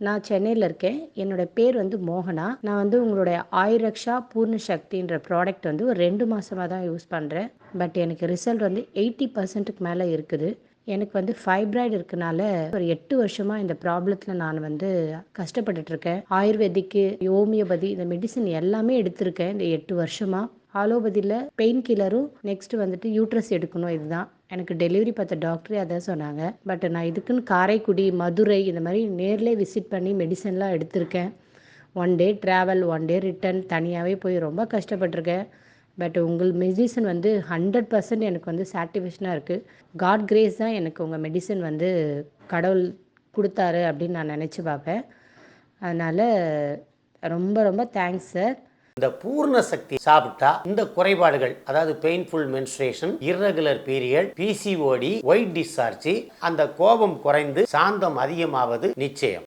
நான் சென்னையில இருக்கேன். என்னோட பேர் வந்து மோகனா. நான் வந்து உங்களுடைய ஆயுரக்ஷா பூர்ண சக்தின்ற ப்ராடக்ட் வந்து ஒரு 2 மாசமா தான் யூஸ் பண்றேன். பட் எனக்கு ரிசல்ட் வந்து 80%க்கு மேல இருக்குது. எனக்கு வந்து ஃபைப்ராய்டு இருக்கனால ஒரு 8 வருஷமா இந்த ப்ராப்ளத்தில நான் வந்து கஷ்டப்பட்டுட்டு இருக்கேன். ஆயுர்வேதிக்கு, ஹோமியோபதி இந்த மெடிசின் எல்லாமே எடுத்திருக்கேன் இந்த 8 வருஷமா. அலோபதியில பெயின் கில்லரும், நெக்ஸ்ட் வந்துட்டு யூட்ரஸ் எடுக்கணும் இதுதான். எனக்கு டெலிவரி பார்த்த டாக்டரே அதான் சொன்னாங்க. பட் நான் இதுக்குன்னு காரைக்குடி, மதுரை இந்த மாதிரி நேர்லயே விசிட் பண்ணி மெடிசன்லாம் எடுத்திருக்கேன். 1 டே ட்ராவல், 1 டே ரிட்டர்ன் தனியாகவே போய் ரொம்ப கஷ்டப்பட்டுருக்கேன். பட் உங்கள் மெடிசன் வந்து 100% எனக்கு வந்து சாட்டிஸ்ஃபேக்ஷனாக இருக்குது. காட் கிரேஸ் தான் எனக்கு உங்கள் மெடிசன் வந்து கடவுள் குடுத்தாரு அப்படின்னு நான் நினச்சி பார்ப்பேன். அதனால் ரொம்ப ரொம்ப தேங்க்ஸ் சார். இந்த பூர்ண சக்தி சாப்பிட்டா இந்த குறைபாடுகள், அதாவது painful menstruation, irregular period, PCOD, white discharge, அந்த கோபம் குறைந்து சாந்தம் அதிகமாவது நிச்சயம்.